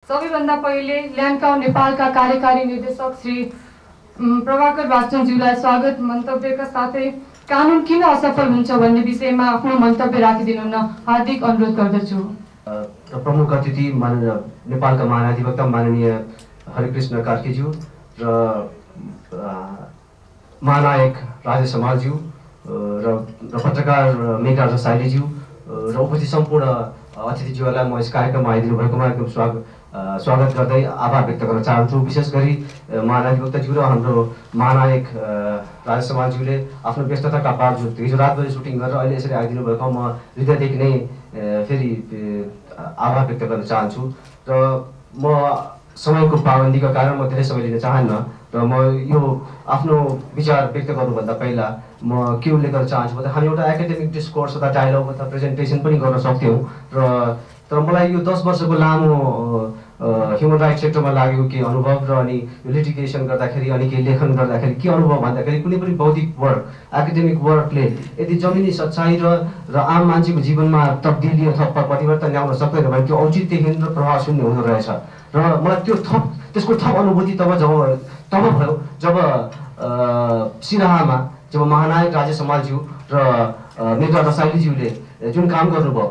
सबैभन्दा पहिले ल्यान्डकाउ नेपालका कार्यकारी निर्देशक श्री प्रभाकर वाचनज्यूलाई स्वागत मन्तव्यका साथै कानुन किन असफल हुन्छ भन्ने विषयमा आफ्नो मन्तव्य राखिदिनु हुन हार्दिक अनुरोध गर्दछु। प्रमुख अतिथि नेपालका महाधिवक्ता माननीय हरिकृष्ण कार्कीज्यू र महानायक राजेश समालज्यू र पत्रकार मेघराज रसाइलीज्यू र उपस्थित सम्पूर्ण अतिथिज्यूहरूलाई म यस कार्यक्रममा आइदिनु भएकोमा एकदम स्वागत गर्दै आभार व्यक्त गर्न चाहन्छु। विशेष गरी महाधिवक्ताज्यू र हाम्रो महानायक राजेश समालज्यूले आफ्नो व्यस्तताका बावजुद हिजो रातभरि सुटिङ गरेर अहिले यसरी आइदिनु भएको म हृदयदेखि नै फेरि आभार व्यक्त गर्न चाहन्छु। र म समयको पाबन्दीका कारण म धेरै समय लिन चाहन्न र म यो आफ्नो विचार व्यक्त गर्नुभन्दा पहिला म के उल्लेख गर्न चाहन्छु भन्दा हामी एउटा एकाडेमिक डिस्कोर्स अथवा डायलग अथवा प्रेजेन्टेसन पनि गर्न सक्थ्यौँ तर मलाई यो 10 वर्षको लामो ह्युमन राइट्स सेक्टरमा लागेको के अनुभव र अनि यो लिटिगेसन गर्दाखेरि अनि के लेखन गर्दाखेरि के अनुभव भन्दाखेरि कुनै पनि बौद्धिक वर्क एकाडेमिक वर्कले यदि जमिनी सच्चाइ र आम मान्छेको जीवनमा तब्दिली अथवा परिवर्तन ल्याउन सक्दैन भने त्यो औचित्यहीन र प्रभावशून्य हुँदो रहेछ। र मलाई त्यसको थप अनुभूति तब भयो जब सिराहामा जब महानायक राजेश समालज्यू र मेघराज रसाइलीज्यूले जुन काम गर्नुभयो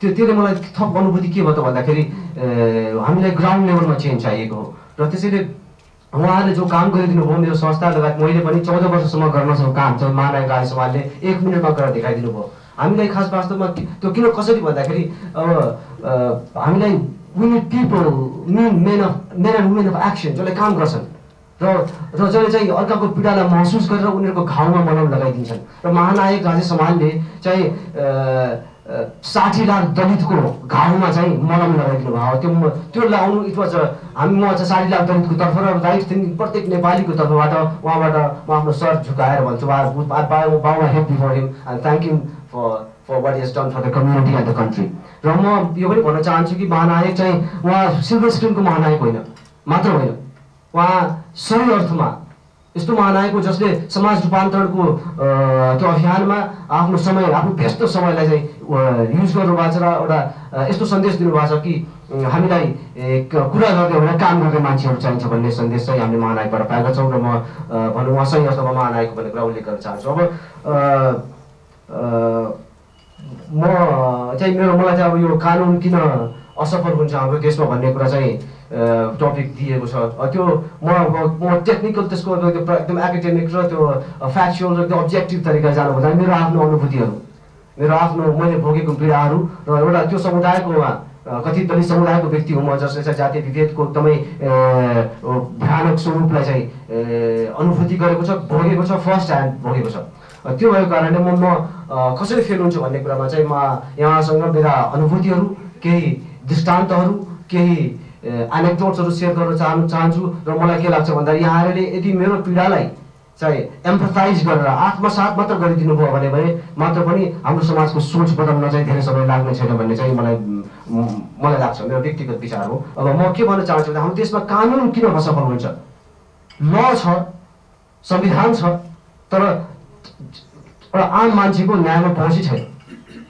त्यसले मलाई थप अनुभूति के भयो त भन्दाखेरि हामीलाई ग्राउन्ड लेभलमा चेन्ज चाहिएको हो र त्यसैले उहाँहरूले जो काम गरिदिनु भयो मेरो संस्था लगायत मैले पनि 14 वर्षसम्म गर्न सक्एको काम चाहिँ महानायक राजेश समालले 1 मिनटमा गरेर देखाइदिनु भयो। हामीलाई खास वास्तवमा त्यो किन कसरी भन्दाखेरि अब हामीलाई we need people, men and women of action जसले काम गर्छन् र जसले चाहिँ अर्काको पीडालाई महसुस गरेर उनीहरूको घाउमा मलम लगाइदिन्छन्। र महानायक राजेश समालले चाहिँ 60 लाख दलितको घाउमा चाहिँ मलम लगाइदिनु भयो। त्यो लाउनु इट वाज म 60 लाख दलितको तर्फ र राइट थिङ्किङ प्रत्येक नेपालीको तर्फबाट उहाँबाट म आफ्नो सर झुकाएर भन्छु बाबा happy for him and thank you for what he has done for the community and the country। र म यो पनि भन्न चाहन्छु कि महानायक चाहिँ उहाँ सिल्भर स्क्रिनको महानायक होइन मात्र होइन, उहाँ सही अर्थमा यस्तो महानायक हो जसले समाज रूपान्तरणको त्यो अभियानमा आफ्नो समय आफ्नो व्यस्त समयलाई चाहिँ युज गर्नुभएको छ र एउटा यस्तो सन्देश दिनुभएको छ कि हामीलाई कुरा गर्दै होइन काम गर्ने मान्छेहरू चाहिन्छ भन्ने सन्देश चाहिँ हामीले महानायकबाट पाएका छौँ। र म भनौँ उहाँ सही अर्थमा महानायक भन्ने कुरा उल्लेख गर्न चाहन्छु। अब मलाई चाहिँ अब यो कानुन किन असफल हुन्छ हाम्रो देशमा भन्ने कुरा चाहिँ टपिक दिएको छ। त्यो म टेक्निकल त्यसको एकदम एकाडेमिक र त्यो फ्याक्चुअल र त्यो अब्जेक्टिभ तरिकाले जानुभन्दा मेरो आफ्नो अनुभूतिहरू मेरो आफ्नो मैले भोगेको पीडाहरू र एउटा त्यो समुदायको कथित दलित समुदायको व्यक्ति हो म जसले चाहिँ जातीय विभेदको एकदमै भयानक स्वरूपलाई चाहिँ अनुभूति गरेको छ भोगेको छ फर्स्ट ह्यान्ड भोगेको छ। त्यो भएको कारणले म कसरी फेल हुन्छ भन्ने कुरामा चाहिँ म यहाँसँग मेरा अनुभूतिहरू केही दृष्टान्तहरू केही एनेक्डोट्सहरू सेयर गर्न चाहन्छु। र मलाई के लाग्छ भन्दा यहाँहरूले यदि मेरो पीडालाई चाहिँ एम्पथाइज गरेर आत्मसात मात्र गरिदिनु भयो भने मात्र पनि हाम्रो समाजको सोच बदल्न चाहिँ धेरै समय लाग्ने छैन भन्ने चाहिँ मलाई लाग्छ, मेरो व्यक्तिगत विचार हो। अब म के भन्न चाहन्छु भने हाम्रो देशमा कानुन किन असफल हुन्छ? ल छ, संविधान छ, तर एउटा आम मान्छेको न्यायमा पहुँची छैन।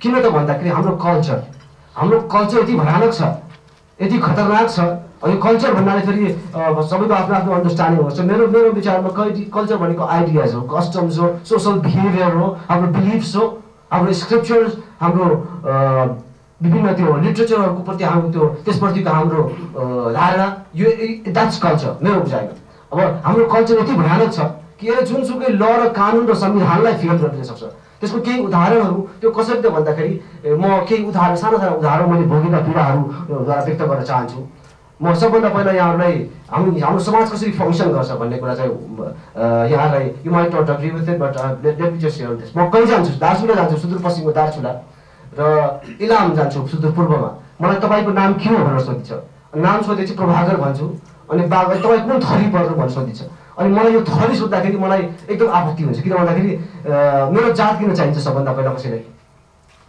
किन त भन्दाखेरि हाम्रो कल्चर यति भयानक छ, यति खतरनाक छ। अनि कल्चर भन्नाले फेरि सबैको आफ्नो आफ्नो अन्डरस्ट्यान्डिङ हुन्छ। मेरो विचारमा कल्चर भनेको आइडियाज हो, कस्टम्स हो, सोसल बिहेभियर हो, हाम्रो बिलिफ्स हो, हाम्रो स्क्रिप्चर्स, हाम्रो विभिन्न त्यो लिटरेचरहरूको प्रति हाम्रो त्यो त्यसप्रतिको हाम्रो धारणा, यो द्याट्स कल्चर मेरो बुझाइमा। अब हाम्रो कल्चर यति भयानक छ कि यसले जुनसुकै ल र कानुन र संविधानलाई फेल गरिदिन सक्छ। त्यसको केही उदाहरणहरू त्यो कसरी त भन्दाखेरि म केही साना उदाहरण मैले भोगेका पीडाहरूद्वारा व्यक्त गर्न चाहन्छु। म सबभन्दा पहिला यहाँहरूलाई हाम्रो समाज कसरी फङ्सन गर्छ भन्ने कुरा चाहिँ यहाँलाई you might not agree with it but let me just share this. म कहीँ जान्छु, दार्चुला जान्छु, सुदूरपश्चिमको दार्चुला र इलाम जान्छु सुदूरपूर्वमा। मलाई तपाईँको नाम के हो भनेर सोधिन्छ, नाम सोधेपछि प्रभाकर भन्छु, अनि तपाईँ कुन थरी पर्नु भनेर सोधिन्छ। अनि मलाई यो थरी सोद्धाखेरि मलाई एकदम आपत्ति हुन्छ। किन भन्दाखेरि मेरो जात किन चाहिन्छ सबभन्दा पहिला कसैलाई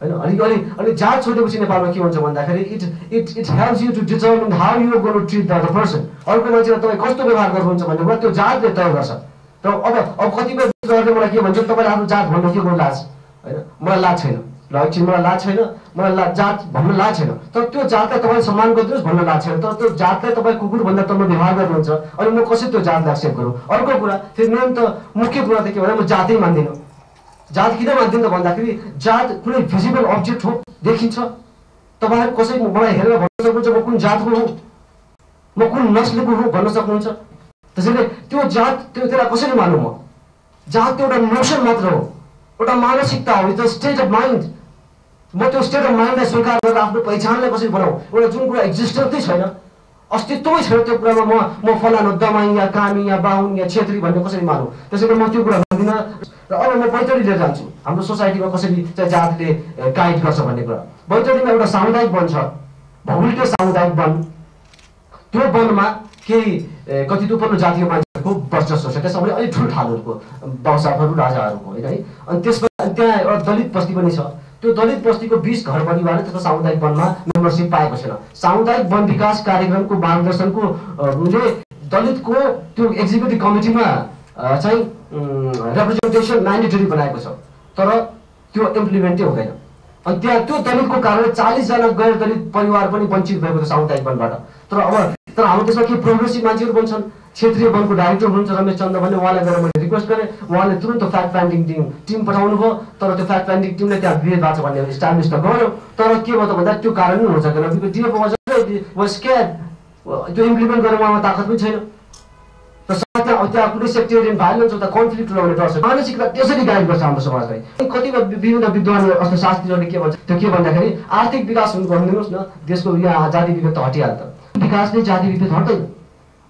होइन। अनि जात छोडेपछि नेपालमा के हुन्छ भन्दाखेरि it helps you to determine how you going to treat the other person. अर्को मान्छेलाई तपाईँ कस्तो व्यवहार गर्नुहुन्छ भन्ने कुरा त्यो जातले तय गर्छ। र अब कतिपय मलाई के भन्छ, तपाईँले आफ्नो जात भन्नु के गर्नु लाज होइन, मलाई लाज छैन। ल एकछिन मलाई लाज छैन, मलाई जात भन्न लाज छैन, तर त्यो जातलाई तपाईँले सम्मान गरिदिनुहोस् भन्न लाज छैन, तर त्यो जातलाई तपाईँ कुकुरभन्दा तलमा व्यवहार गर्नुहुन्छ अनि म कसरी त्यो जातलाई एक्सेप्ट गरौँ? अर्को कुरा फेरि मेन त मुख्य कुरा त के भने म जातै मान्दिनँ। जात किन मान्दिनँ त भन्दाखेरि जात कुनै भिजिबल अब्जेक्ट हो, देखिन्छ। तपाईँहरू कसै मलाई हेरेर भन्न सक्नुहुन्छ म कुन जातको हुँ, म कुन नस्लको हुँ भन्न सक्नुहुन्छ। त्यसैले त्यो जात त्यसलाई कसरी मानौँ? म जात त्यो एउटा नोसन मात्र हो, एउटा मानसिकता हो, it's a state of mind. म त्यो स्टेट अफ माइन्डलाई स्वीकार गरेर आफ्नो पहिचानलाई कसरी बनाऊ? एउटा जुन कुरा एक्जिस्टेन्सै छैन, अस्तित्वै छैन, त्यो कुरामा म फलानु दमाई या कामी या बाहुन या छेत्री भन्ने कसरी मानौँ? त्यसैले म त्यो कुरा गर्दिनँ। र अब म बैतडी लिएर जान्छु हाम्रो सोसाइटीमा कसरी चाहिँ जातले गाइड गर्छ भन्ने कुरा। बैतडीमा एउटा सामुदायिक वन छ, भौगोलिक सामुदायिक वन। त्यो वनमा केही कति उपल्लो जातीय मान्छेहरूको वर्चस्व छ, त्यसमा अलिक ठुल्ठालुहरूको वंशावहरू राजाहरूको होइन है। अनि त्यसपछि त्यहाँ एउटा दलित बस्ती पनि छ। त्यो दलित बस्तीको 20 घर परिवारले त्यसको सामुदायिक वनमा मेम्बरसिप पाएको छैन। सामुदायिक वन विकास कार्यक्रमको मार्गदर्शनको दलितको त्यो एक्जिक्युटिभ कमिटीमा चाहिँ रिप्रेजेन्टेसन म्यान्डेटरी बनाएको छ, तर त्यो इम्प्लिमेन्टै हुँदैन। अनि त्यहाँ त्यो दलितको कारणले 40 जना गैर दलित परिवार पनि वञ्चित भएको छ सामुदायिक वनबाट। तर हाम्रो देशमा के प्रोग्रेसिभ मान्छेहरू पनि छन्। क्षेत्रीय वनको डाइरेक्टर हुनुहुन्छ रमेश चन्द भन्ने, उहाँलाई गएर मैले रिक्वेस्ट गरेँ, उहाँले तुरन्त फ्याक्ट फाइन्डिङ टिम पठाउनु भयो। तर त्यो फ्याक्ट फाइन्डिङ टिमले त्यहाँ विभेद भएको छ भन्ने इस्टाब्लिस त गर्यो, तर के भयो त भन्दा त्यो कारण नै हुन सकेन। बिकज डिएफओ वाज स्क्यार्ड, त्यो इम्प्लिमेन्ट गर्ने उहाँमा ताकत पनि छैन। त्यहाँ कुनै सेक्टेरियन भाइलेन्स अथवा कन्फ्लिक्ट लगाउने डर छ। मानसिकता त्यसरी गाइड गर्छ हाम्रो समाजलाई। कतिपय विभिन्न विद्वान अर्थशास्त्रीहरूले के भन्छ, त्यो के भन्दाखेरि आर्थिक विकास हुनु भनिदिनुहोस् न, देशको यहाँ जाति विभेद त हटिहाल्छ। विकासले जाति विभेद हट्दैन।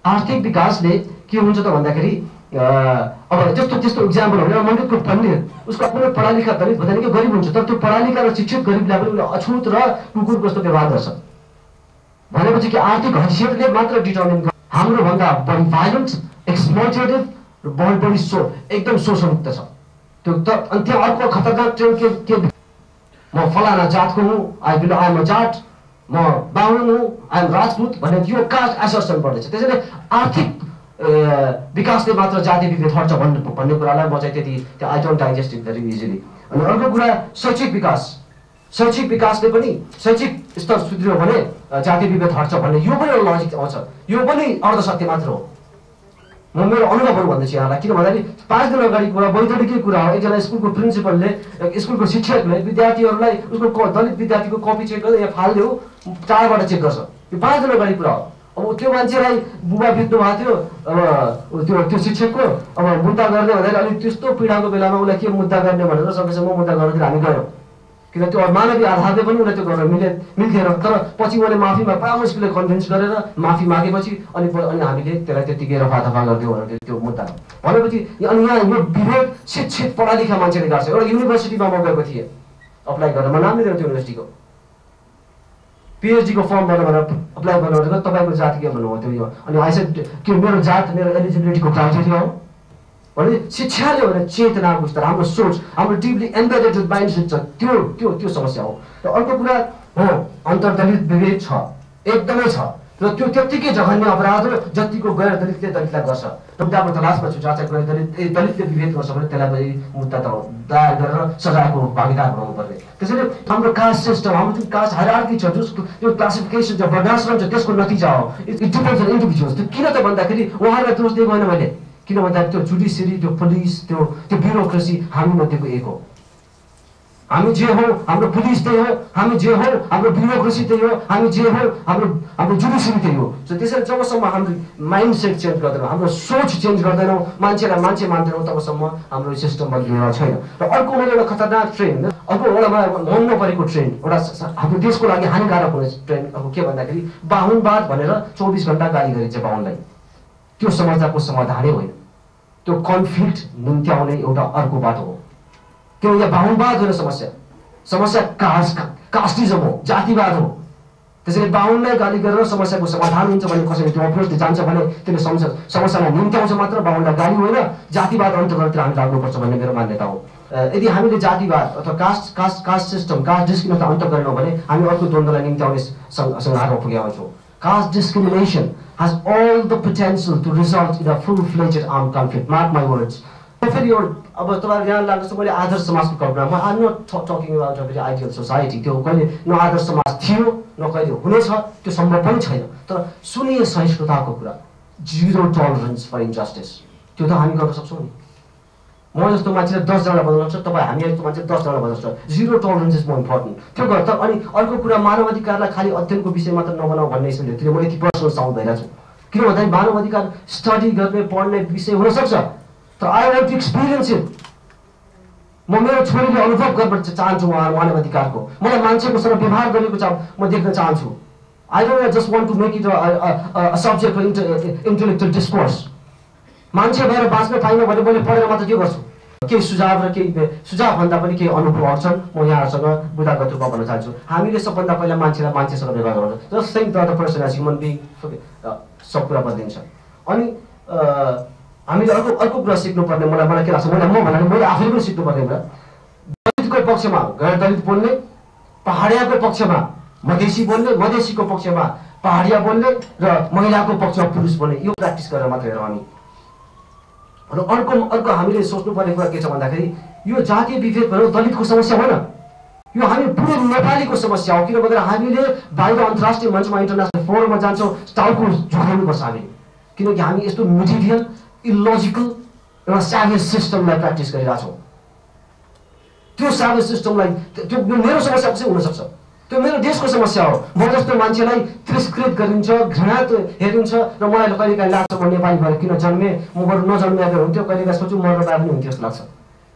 आर्थिक विकासले के हुन्छ त भन्दाखेरि अब त्यस्तो इक्जाम्पल हो भने मन्दिरको पण्डित उसको कुनै पढालेखा दलित भन्दा निकै गरिब हुन्छ, तर त्यो पढालेखा र शिक्षित गरिबलाई पनि उसले अछुत र कुकुरको जस्तो व्यवहार गर्छ। भनेपछि कि आर्थिक हैसियतले मात्र डिटर्मिन गर्छ। हाम्रो भन्दा बढी भाइलेन्स, एक्सप्लोइटेटिभ र बढी एकदम शोषणमुक्त छ त्यो। अनि त्यहाँ अर्को खतरनाक ट्रेन्ड के म फलाना जातको हुँ, आई एम अ जाट, म बाहुन हुँ, आई एम राजपूत भन्ने यो कास्ट एसर्सन बढ्दैछ। त्यसैले आर्थिक विकासले मात्र जाति विभेद हट्छ भन्ने कुरालाई म चाहिँ त्यति I don't digest it very easily. अनि अर्को कुरा शैक्षिक विकास। शैक्षिक विकासले पनि शैक्षिक स्तर सुध्रियो भने जाति विभेद हट्छ भन्ने यो पनि एउटा लजिक आउँछ। यो पनि अर्धसत्य मात्र हो। म मेरो अनुभवहरू भन्दैछु यहाँलाई, किन भन्दाखेरि 5 दिन अगाडिको कुरा बैतडीकै कुरा हो। एकजना स्कुलको प्रिन्सिपलले, स्कुलको शिक्षकले विद्यार्थीहरूलाई उसको दलित विद्यार्थीको कपी चेक गरेर यहाँ फालिदेऊ, टाढाबाट चेक गर्छ। यो 5 दिन अगाडि कुरा हो। अब त्यो मान्छेलाई बुबा बित्नु भएको थियो, अब त्यो शिक्षकको अब मुद्दा गर्ने भन्दाखेरि अलिक त्यस्तो पीडाको बेलामा उसलाई के मुद्दा गर्ने भनेर सकेसम्म मुद्दा गर्दाखेरि हामी गयौँ, किन त्यो मानवीय आधारले पनि उसलाई त्यो गर्न मिल्थेन। तर पछि उहाँले माफीमा पुरा मुस्किलले कन्भिन्स गरेर माफी मागेपछि अनि हामीले त्यसलाई त्यतिकै रफादफा गरिदियौँ भनेर त्यो मुद्दा भनेपछि। अनि यहाँ यो विभेद शिक्षित पढालेखा मान्छेले गर्छ। एउटा युनिभर्सिटीमा म गएको थिएँ अप्लाई गरेर, म नाम लिँदैन त्यो युनिभर्सिटीको, पिएचडीको फर्म भर्नु भनेर अप्लाई गर्नु भनेको तपाईँको जात के भन्नुभयो त्यो यो। अनि आइसेड के मेरो जात मेरो एलिजिबिलिटीको क्राइटेरिया हो भने शिक्षाले भने चेतनाको स्तर, हाम्रो सोच, हाम्रो डिपली एम्बेडेड माइन्डसेट छ, त्यो समस्या हो। र अर्को कुरा हो अन्तर्दलित विभेद छ, एकदमै छ, र त्यो त्यत्तिकै जघन्य अपराध हो जतिको गैर दलितले दलितलाई गर्छ। मुद्दाको तलासमा छु, जहाँ चाहिँ गैर दलितले विभेद गर्छ भने त्यसलाई मुद्दा दायर गरेर सजायको भागीदार बनाउनु पर्ने। त्यसैले हाम्रो कास्ट सिस्टम, हाम्रो जुन कास्ट हायरार्की छ, जसको त्यो क्लासिफिकेसन छ, वर्गाश्रम छ, त्यसको नतिजा हो। It depends on individuals. त्यो किन त भन्दाखेरि उहाँहरूलाई दोष दिएको होइन मैले, किन भन्दा त्यो जुडिसियरी, त्यो पुलिस, त्यो ब्युरोक्रेसी हामी मध्येको एक हो। हामी जे हौ हाम्रो पुलिस त्यही हो, हामी जे हौ हाम्रो ब्युरोक्रेसी त्यही हो, हामी जे हौ हाम्रो जुडिसियरी त्यही हो। सो त्यसैले जबसम्म हाम्रो माइन्डसेट चेन्ज गर्दैनौँ, हाम्रो सोच चेन्ज गर्दैनौँ, मान्छेलाई मान्छे मान्दैनौँ, तबसम्म हाम्रो सिस्टम बदलिएको छैन। र अर्को मैले एउटा खतरनाक ट्रेन्ड, अर्को एउटा मलाई मन नपरेको ट्रेन्ड, एउटा हाम्रो देशको लागि हानिकारक हुने ट्रेन्ड अब के भन्दाखेरि बाहुनवाद भनेर 24 घण्टा गाली गरिन्छ बाहुनलाई। त्यो समस्याको समाधानै होइन, त्यो कन्फ्लिक्ट निम्त्याउने एउटा अर्को बाटो हो। त्यो यहाँ बाहुनवाद होइन, समस्या कास्टिजम हो, जातिवाद हो। त्यसैले बाहुनलाई गाली गरेर समस्याको समाधान हुन्छ भने कसैले त्यो अप्रोचले जान्छ भने त्यसले समस्यालाई निम्त्याउँछ मात्र, बाहुनलाई गाली होइन। जातिवाद अन्त गरेर हामी लाग्नुपर्छ भन्ने मेरो मान्यता हो। यदि हामीले जातिवाद अथवा कास्ट सिस्टम, कास्ट डिस्क्रिमिनेसन अन्त गरेनौँ भने हामी अर्को द्वन्द्वलाई निम्त्याउने सङ्घारमा पुगेका हुन्छौँ। Caste discrimination has all the potential to result in a full-fledged armed conflict. Mark my words. फेरि यो अब तपाईँहरू यहाँ लाग्छ मैले आदर्श समाजको कल्पना म I'm not talking about a very ideal society त्यो कहिले न आदर्श समाज थियो न कहिले हुनेछ त्यो सम्भव पनि छैन तर सुनिए सहिष्णुताको कुरा जिरो टलरेन्स फर इन्जस्टिस त्यो त हामी गर्न सक्छौँ नि म जस्तो मान्छेले 10 जना बदल्न सक्छ तपाईँ हामी जस्तो मान्छे 10 जना बदल्न सक्छ zero tolerance is more important त्यो गर्छ अनि अर्को कुरा मानव अधिकारलाई खालि अध्ययनको विषय मात्र नबनाऊ भन्ने हिसाबले त्यो म यति पर्सनल साउन्ड भइरहेको छु किन भन्दाखेरि मानव अधिकार स्टडी गर्ने पढ्ने विषय हुन सक्छ तर I want to experience it म मेरो छोरीले अनुभव गर्न चाहन्छु मानव अधिकारको मलाई मान्छेकोसँग व्यवहार गरेको म देख्न चाहन्छु I don't just want to make it a subject for intellectual discourse मान्छे भएर बाँच्न पाइनँ भने मैले पढेर मात्र के गर्छु केही सुझाव र केही सुझाव भन्दा पनि केही अनुभवहरू छन् म यहाँहरूसँग बुझागत रूपमा भन्न चाहन्छु हामीले सबभन्दा पहिला मान्छेलाई मान्छेसँग व्यवहार गर्नुपर्छ just think the other person as human being सब कुरा बदलिन्छ अनि हामीले अर्को कुरा सिक्नुपर्ने मलाई के लाग्छ मैले आफैले पनि सिक्नुपर्ने कुरा दलितको पक्षमा गैर दलित बोल्ने पहाडियाको पक्षमा मधेसी बोल्ने मधेसीको पक्षमा पहाडिया बोल्ने र महिलाको पक्षमा पुरुष बोल्ने यो प्र्याक्टिस गरेर मात्र हेरौँ हामी र अर्को हामीले सोच्नुपर्ने कुरा के छ भन्दाखेरि यो जातीय विभेद भनेको दलितको समस्या होइन यो हामी पुरै नेपालीको समस्या हो किन भन्दा हामीले बाहिर अन्तर्राष्ट्रिय मञ्चमा इन्टरनेसनल फोरममा जान्छौँ टाउको झुकाउनुपर्छ हामीले किनकि हामी यस्तो मिडिभियल इलोजिकल एउटा स्याभेज सिस्टमलाई प्र्याक्टिस गरिरहेछौँ त्यो स्याभेज सिस्टमलाई त्यो मेरो समस्या कसै हुनसक्छ त्यो मेरो देशको समस्या हो म जस्तो मान्छेलाई तिरस्कृत गरिन्छ घृणा हेरिन्छ र मलाई कहिलेकाहीँ लाग्छ म नेपाली भएर किन जन्मेँ म बरु नजन्मेको हुन्थ्यो कहिलेकाहीँ सोच्छु मर्न पाए पनि हुन्थ्यो जस्तो लाग्छ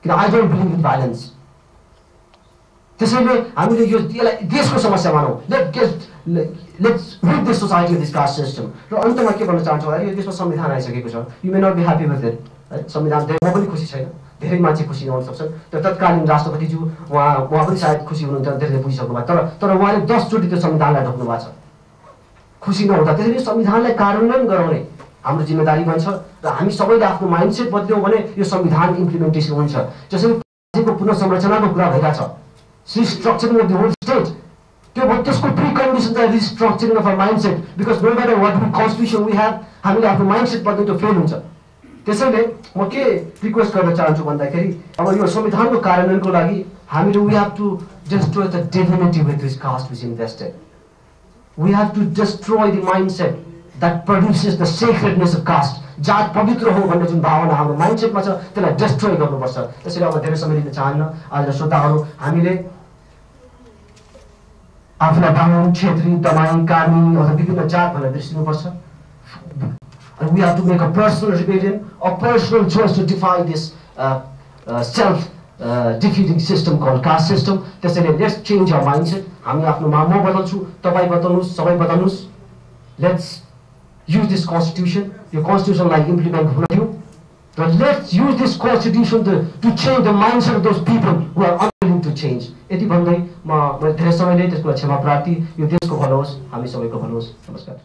किन I don't believe in violence त्यसैले हामीले यो यसलाई देशको समस्या मानौँ let's read this society this caste system र अन्तमा के भन्न चाहन्छु भने यो देशमा संविधान आइसकेको छ you may not be happy with it है संविधान म पनि खुसी छैन धेरै मान्छे खुसी नहुन सक्छन् तर तत्कालीन राष्ट्रपतिज्यू उहाँ पनि सायद खुसी हुनुहुन्थ्यो धेरै बुझिसक्नु भएको तर उहाँले 10 चोटि त्यो संविधानलाई ढोक्नु भएको छ खुसी नहुँदा त्यसैले संविधानलाई कार्यान्वयन गराउने हाम्रो जिम्मेदारी बन्छ र हामी सबैले आफ्नो माइन्डसेट बदल्यौँ भने यो संविधान इम्प्लिमेन्टेसन हुन्छ जसरी पुनर्संरचनाको कुरा भइरहेछ restructuring of the whole state त्यसको प्रिकन्डिसन चाहिँ restructuring of a mindset because no matter what constitution we have हामीले आफ्नो माइन्डसेट बदल्यो त्यो फेल हुन्छ त्यसैले म के रिक्वेस्ट गर्न चाहन्छु भन्दाखेरि अब यो संविधानको कार्यान्वयनको लागि हामीले we have to destroy the divinity with this caste which invested we have to destroy the mindset that produces the sacredness of caste जात पवित्र हो भन्ने जुन भावना हाम्रो माइन्डसेटमा छ त्यसलाई डिस्ट्रोय गर्नुपर्छ त्यसैले अब धेरै समय लिन चाहन्न आज श्रोताहरू हामीले आफूलाई बाहुन क्षेत्री दमाई कामी अथवा विभिन्न जात भनेर बिर्सिनुपर्छ and we have to make a personal rebellion, a personal choice to defy this self-defeating system called caste system. त्यसैले let's change our mindset. हामी आफ्नो म बदल्छु तपाईँ बदल्नुहोस् सबै बदल्नुहोस्. Let's use this constitution. यो constitutionलाई implement हुन दियौँ. But let's use this constitution to change the mindset of those people who are unwilling to change. यति भन्दै म धेरै समयले त्यसको क्षमा प्रार्थी यो देशको भलो होस् हामी सबैको भलो होस्. नमस्कार.